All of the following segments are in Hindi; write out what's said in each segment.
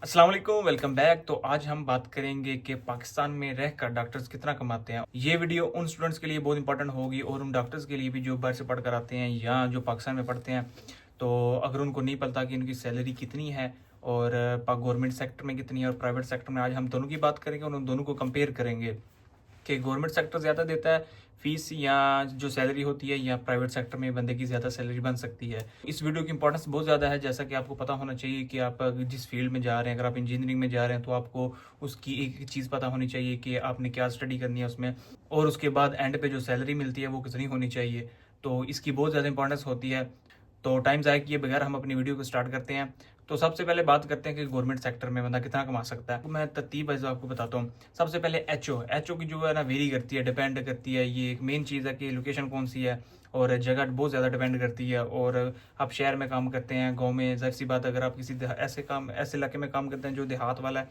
अस्सलाम वालेकुम, वेलकम बैक। तो आज हम बात करेंगे कि पाकिस्तान में रहकर डॉक्टर्स कितना कमाते हैं। ये वीडियो उन स्टूडेंट्स के लिए बहुत इंपॉर्टेंट होगी और उन डॉक्टर्स के लिए भी जो बाहर से पढ़ कर आते हैं या जो पाकिस्तान में पढ़ते हैं। तो अगर उनको नहीं पता कि इनकी सैलरी कितनी है और गवर्नमेंट सेक्टर में कितनी है और प्राइवेट सेक्टर में, आज हम दोनों की बात करेंगे और उन दोनों को कंपेयर करेंगे कि गवर्नमेंट सेक्टर ज़्यादा देता है फीस या जो सैलरी होती है, या प्राइवेट सेक्टर में बंदे की ज़्यादा सैलरी बन सकती है। इस वीडियो की इंपॉर्टेंस बहुत ज़्यादा है, जैसा कि आपको पता होना चाहिए कि आप जिस फील्ड में जा रहे हैं, अगर आप इंजीनियरिंग में जा रहे हैं तो आपको उसकी एक चीज़ पता होनी चाहिए कि आपने क्या स्टडी करनी है उसमें, और उसके बाद एंड पे जो सैलरी मिलती है वो कितनी होनी चाहिए। तो इसकी बहुत ज़्यादा इंपॉर्टेंस होती है। तो टाइम ज़ाया किए बगैर हम अपनी वीडियो को स्टार्ट करते हैं। तो सबसे पहले बात करते हैं कि गवर्नमेंट सेक्टर में बंदा कितना कमा सकता है। तो मैं तरतीब वाइज आपको बताता हूँ। सबसे पहले एचओ की जो है ना वेरी करती है, डिपेंड करती है। ये एक मेन चीज़ है कि लोकेशन कौन सी है और जगह बहुत ज़्यादा डिपेंड करती है। और आप शहर में काम करते हैं, गांव में, ज़ाहिर सी बात अगर आप किसी ऐसे इलाके में काम करते हैं जो देहात वाला है,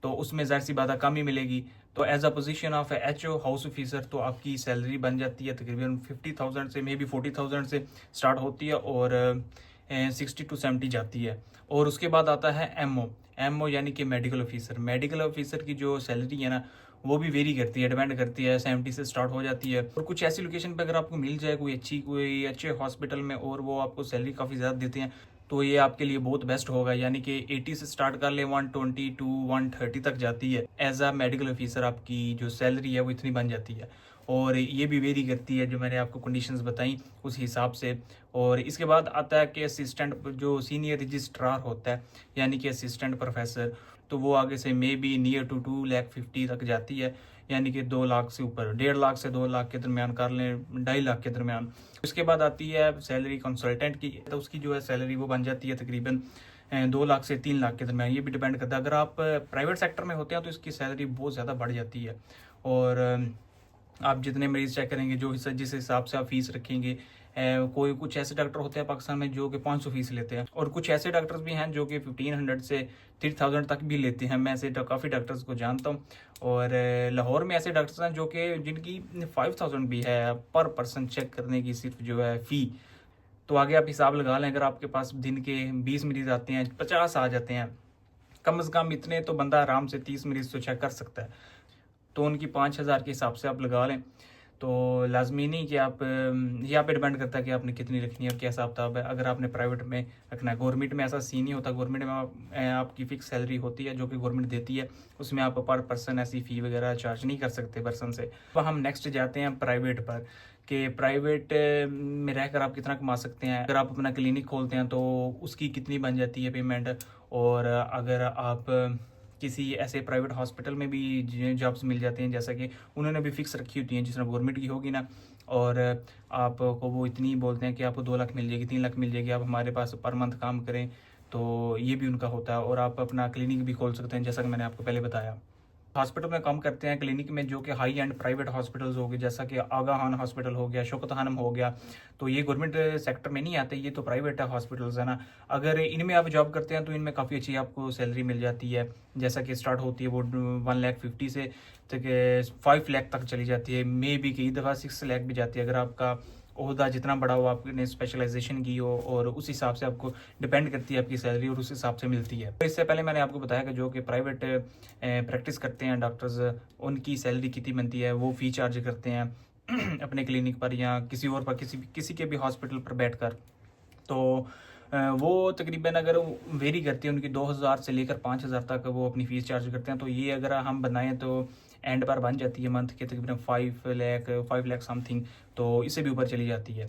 तो उसमें ज़ाहिर सी बात है कम ही मिलेगी। तो as a position of HO house officer तो आपकी सैलरी बन जाती है तकरीबन 50,000 से, मे बी 40,000 से स्टार्ट होती है और 60 to 70 जाती है। और उसके बाद आता है एमओ यानी कि मेडिकल ऑफिसर की जो सैलरी है ना, वो भी वेरी करती है, डिपेंड करती है, 70 से स्टार्ट हो जाती है। और कुछ ऐसी लोकेशन पे अगर आपको मिल जाए कोई अच्छे हॉस्पिटल में और वो आपको सैलरी काफ़ी ज़्यादा देते हैं, तो ये आपके लिए बहुत बेस्ट होगा। यानी कि 80 से स्टार्ट कर ले, 120 to 130 तक जाती है। एज अ मेडिकल ऑफिसर आपकी जो सैलरी है वो इतनी बन जाती है। और ये भी वेरी करती है, जो मैंने आपको कंडीशंस बताई उस हिसाब से। और इसके बाद आता है कि असिस्टेंट, जो सीनियर रजिस्ट्रार होता है यानी कि असिस्टेंट प्रोफेसर, तो वो आगे से मे बी नियर टू 2,50,000 तक जाती है। यानी कि 2 लाख से ऊपर, 1.5 लाख से 2 लाख के दरमियान कर लें, 2.5 लाख के दरमियान। उसके बाद आती है सैलरी कंसल्टेंट की, तो उसकी जो है सैलरी वो बन जाती है तकरीबन 2 लाख से 3 लाख के दरमियान। ये भी डिपेंड करता है, अगर आप प्राइवेट सेक्टर में होते हैं तो इसकी सैलरी बहुत ज़्यादा बढ़ जाती है। और आप जितने मरीज चेक करेंगे, जो जिस हिसाब से आप फीस रखेंगे, कोई कुछ ऐसे डॉक्टर होते हैं पाकिस्तान में जो कि 500 फीस लेते हैं, और कुछ ऐसे डॉक्टर्स भी हैं जो कि 1500 से 3000 तक भी लेते हैं। मैं ऐसे काफ़ी डॉक्टर्स को जानता हूँ। और लाहौर में ऐसे डॉक्टर्स हैं जो कि जिनकी 5000 भी है पर पर्सन चेक करने की सिर्फ जो है फ़ी। तो आगे आप हिसाब लगा लें, अगर आपके पास दिन के 20 मरीज आते हैं, 50 आ जाते हैं, कम से कम इतने तो बंदा आराम से 30 मरीज तो चेक कर सकता है। तो उनकी 5,000 के हिसाब से आप लगा लें। तो लाजमी नहीं कि आप यहाँ पे डिपेंड करता है कि आपने कितनी रखनी है और क्या हिसाब किताब है। अगर आपने प्राइवेट में रखना है, गवर्नमेंट में ऐसा सीन नहीं होता। गवर्नमेंट में आपकी फ़िक्स सैलरी होती है जो कि गवर्नमेंट देती है, उसमें आप पर पर्सन ऐसी फ़ी वगैरह चार्ज नहीं कर सकते पर्सन से। तो हम नेक्स्ट जाते हैं प्राइवेट पर, कि प्राइवेट में रहकर आप कितना कमा सकते हैं। अगर आप अपना क्लिनिक खोलते हैं तो उसकी कितनी बन जाती है पेमेंट। और अगर आप किसी ऐसे प्राइवेट हॉस्पिटल में भी जॉब्स मिल जाते हैं, जैसा कि उन्होंने भी फिक्स रखी होती हैं जिस तरह गवर्नमेंट की होगी ना, और आपको वो इतनी बोलते हैं कि आपको 2 लाख मिल जाएगी, 3 लाख मिल जाएगी, आप हमारे पास पर मंथ काम करें। तो ये भी उनका होता है। और आप अपना क्लिनिक भी खोल सकते हैं, जैसा कि मैंने आपको पहले बताया। हॉस्पिटल में काम करते हैं क्लिनिक में, जो कि हाई एंड प्राइवेट हॉस्पिटल्स हो गए, जैसा कि आगा खान हॉस्पिटल हो गया, शौकत खानम हो गया। तो ये गवर्नमेंट सेक्टर में नहीं आते, ये तो प्राइवेट हॉस्पिटल्स है ना। अगर इनमें आप जॉब करते हैं तो इनमें काफ़ी अच्छी आपको सैलरी मिल जाती है। जैसा कि स्टार्ट होती है वो 1,50,000 से तक 5 लाख तक चली जाती है, मे बी कई दफ़ा 6 लाख भी जाती है, अगर आपका ओहदा जितना बड़ा हो, आपने स्पेशलाइजेशन की हो, और उस हिसाब से आपको डिपेंड करती है आपकी सैलरी, और उस हिसाब से मिलती है। तो इससे पहले मैंने आपको बताया कि जो कि प्राइवेट प्रैक्टिस करते हैं डॉक्टर्स, उनकी सैलरी कितनी बनती है, वो फ़ी चार्ज करते हैं अपने क्लिनिक पर या किसी और पर, किसी के भी हॉस्पिटल पर बैठकर। तो वो तकरीबन अगर वेरी करती है, उनकी 2,000 से लेकर 5,000 तक वो अपनी फ़ीस चार्ज करते हैं। तो ये अगर हम बनाएं तो एंड पर बन जाती है मंथ के तकरीबन 5 लाख समथिंग, तो इससे भी ऊपर चली जाती है।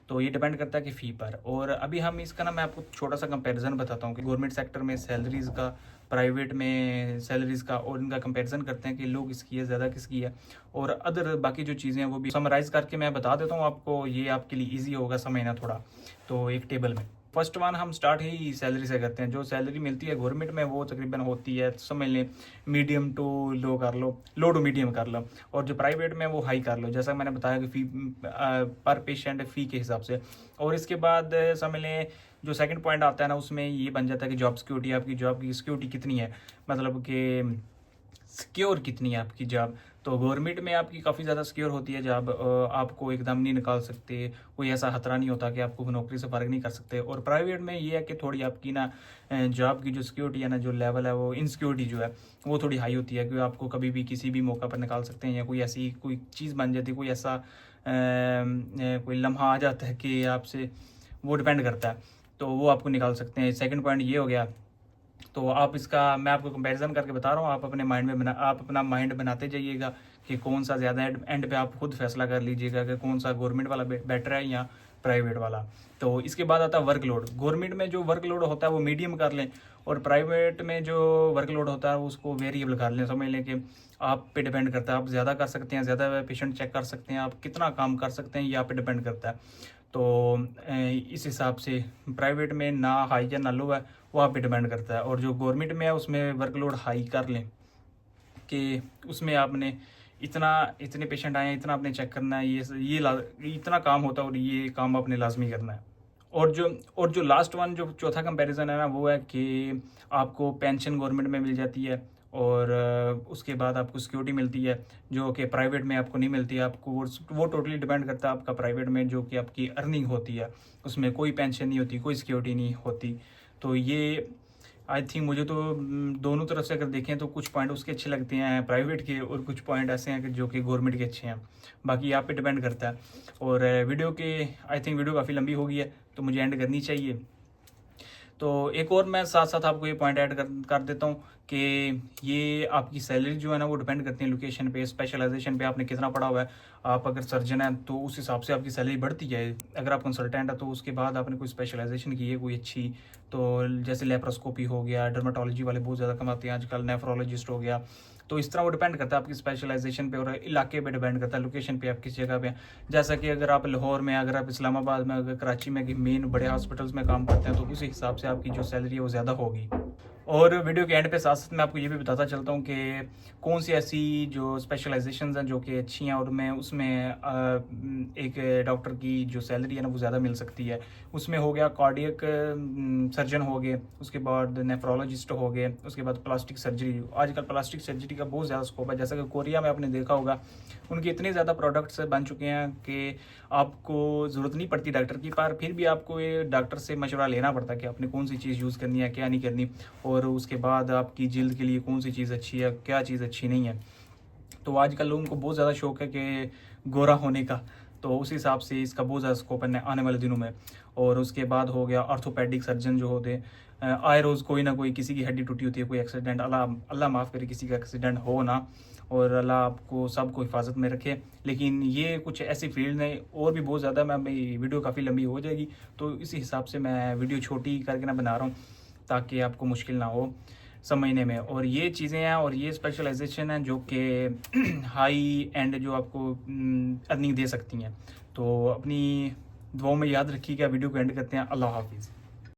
तो ये डिपेंड करता है कि फ़ी पर। और अभी हम इसका ना, मैं आपको छोटा सा कंपैरिजन बताता हूँ कि गवर्नमेंट सेक्टर में सैलरीज़ का, प्राइवेट में सैलरीज़ का, और इनका कंपैरिजन करते हैं कि लो किसकी है, ज़्यादा किसकी है, और अदर बाकी जो चीज़ें हैं वो भी समराइज़ करके मैं बता देता हूँ आपको, ये आपके लिए ईजी होगा समझना थोड़ा। तो एक टेबल में फर्स्ट वन हम स्टार्ट ही सैलरी से करते हैं। जो सैलरी मिलती है गवर्नमेंट में वो तकरीबन होती है, समझ लें मीडियम टू लो कर लो, लो टू मीडियम कर लो। और जो प्राइवेट में वो हाई कर लो, जैसा मैंने बताया कि फ़ी पर पेशेंट फ़ी के हिसाब से। और इसके बाद समझ लें जो सेकंड पॉइंट आता है ना, उसमें ये बन जाता है कि जॉब सिक्योरिटी, आपकी जॉब की सिक्योरिटी कितनी है। मतलब कि सिक्योर कितनी है आपकी जॉब। तो गवर्नमेंट में आपकी काफ़ी ज़्यादा सिक्योर होती है जॉब, आपको एकदम नहीं निकाल सकते, कोई ऐसा खतरा नहीं होता कि आपको नौकरी से फ़र्क नहीं कर सकते। और प्राइवेट में ये है कि थोड़ी आपकी ना जॉब की जो सिक्योरिटी है ना, जो लेवल है, वो इनसिक्योरिटी जो है वो थोड़ी हाई होती है, क्योंकि आपको कभी भी किसी भी मौका पर निकाल सकते हैं, या कोई ऐसी कोई चीज़ बन जाती है, कोई ऐसा कोई लम्हा आ जाता है कि आपसे वो डिपेंड करता है, तो वो आपको निकाल सकते हैं। सेकंड पॉइंट ये हो गया। तो आप इसका मैं आपको कंपैरिजन करके बता रहा हूँ, आप अपने माइंड में आप अपना माइंड बनाते जाइएगा कि कौन सा ज़्यादा एंड पे आप खुद फैसला कर लीजिएगा कि कौन सा गवर्नमेंट वाला बेटर है या प्राइवेट वाला। तो इसके बाद आता है वर्कलोड। गवर्नमेंट में जो वर्कलोड होता है वो मीडियम कर लें, और प्राइवेट में जो वर्कलोड होता है उसको वेरिएबल कर लें। समझ लें कि आप पे डिपेंड करता है, आप ज़्यादा कर सकते हैं, ज़्यादा पेशेंट चेक कर सकते हैं, आप कितना काम कर सकते हैं ये आप पे डिपेंड करता है। तो इस हिसाब से प्राइवेट में ना हाई या ना लो है, वो आप पे डिपेंड करता है। और जो गवर्नमेंट में है उसमें वर्कलोड हाई कर लें कि उसमें आपने इतने पेशेंट आए हैं, इतना आपने चेक करना है, इतना काम होता है और ये काम आपने लाजमी करना है। और जो लास्ट वन, जो चौथा कंपैरिजन है ना, वो है कि आपको पेंशन गवर्नमेंट में मिल जाती है, और उसके बाद आपको सिक्योरिटी मिलती है जो कि प्राइवेट में आपको नहीं मिलती है। आपको वो टोटली डिपेंड करता है आपका प्राइवेट में जो कि आपकी अर्निंग होती है, उसमें कोई पेंशन नहीं होती, कोई सिक्योरिटी नहीं होती। तो ये आई थिंक मुझे तो दोनों तरफ से अगर देखें तो कुछ पॉइंट उसके अच्छे लगते हैं प्राइवेट के, और कुछ पॉइंट ऐसे हैं कि जो कि गवर्नमेंट के अच्छे हैं। बाकी आप पे डिपेंड करता है। और वीडियो के आई थिंक वीडियो काफ़ी लंबी हो गई है तो मुझे एंड करनी चाहिए। तो एक और मैं साथ साथ आपको ये पॉइंट ऐड कर देता हूँ कि ये आपकी सैलरी जो है ना वो डिपेंड करती है लोकेशन पे, स्पेशलाइजेशन पे, आपने कितना पढ़ा हुआ है। आप अगर सर्जन है तो उस हिसाब से आपकी सैलरी बढ़ती है। अगर आप कंसल्टेंट है तो उसके बाद आपने कोई स्पेशलाइजेशन की है कोई अच्छी, तो जैसे लेप्रोस्कोपी हो गया, डर्माटोलॉजी वाले बहुत ज़्यादा कमाते हैं आजकल, नेफ्रोलॉजिस्ट हो गया। तो इस तरह वो डिपेंड करता है आपकी स्पेशलाइजेशन पे, और इलाके पे डिपेंड करता है, लोकेशन पे, आप किस जगह पे हैं। जैसा कि अगर आप लाहौर में, अगर आप इस्लामाबाद में, अगर कराची में मेन बड़े हॉस्पिटल्स में काम करते हैं तो उसी हिसाब से आपकी जो सैलरी है वो ज़्यादा होगी। और वीडियो के एंड पे साथ साथ मैं आपको ये भी बताता चलता हूँ कि कौन सी ऐसी जो स्पेशलाइजेशंस हैं जो कि अच्छी हैं, और मैं उसमें एक डॉक्टर की जो सैलरी है ना वो ज़्यादा मिल सकती है। उसमें हो गया कार्डियक सर्जन हो गए, उसके बाद नेफ्रोलॉजिस्ट हो गए, उसके बाद प्लास्टिक सर्जरी। आजकल प्लास्टिक सर्जरी का बहुत ज़्यादा स्कोप है, जैसा कि कोरिया में आपने देखा होगा, उनके इतने ज़्यादा प्रोडक्ट्स बन चुके हैं कि आपको ज़रूरत नहीं पड़ती डॉक्टर की, पर फिर भी आपको ये डॉक्टर से मशवरा लेना पड़ता है कि आपने कौन सी चीज़ यूज़ करनी है, क्या नहीं करनी, और उसके बाद आपकी जिल्द के लिए कौन सी चीज़ अच्छी है, क्या चीज़ अच्छी नहीं है। तो आजकल लोगों को बहुत ज़्यादा शौक है कि गोरा होने का, तो उस हिसाब से इसका बहुत ज़्यादा स्कोप है आने वाले दिनों में। और उसके बाद हो गया ऑर्थोपेडिक सर्जन जो होते हैं, आए रोज़ कोई ना कोई, किसी की हड्डी टूटी होती है, कोई एक्सीडेंट, अल्लाह माफ़ करे किसी का एक्सीडेंट हो ना, और अल्लाह आपको सबको हिफाजत में रखे। लेकिन ये कुछ ऐसी फील्ड है और भी बहुत ज़्यादा, मैं वीडियो काफ़ी लंबी हो जाएगी तो इसी हिसाब से मैं वीडियो छोटी करके ना बना रहा हूँ ताकि आपको मुश्किल ना हो समझने में। और ये चीज़ें हैं और ये स्पेशलाइजेशन है जो कि हाई एंड जो आपको अर्निंग दे सकती हैं। तो अपनी दुआओं में याद रखिएगा। वीडियो को एंड करते हैं। अल्लाह हाफिज़।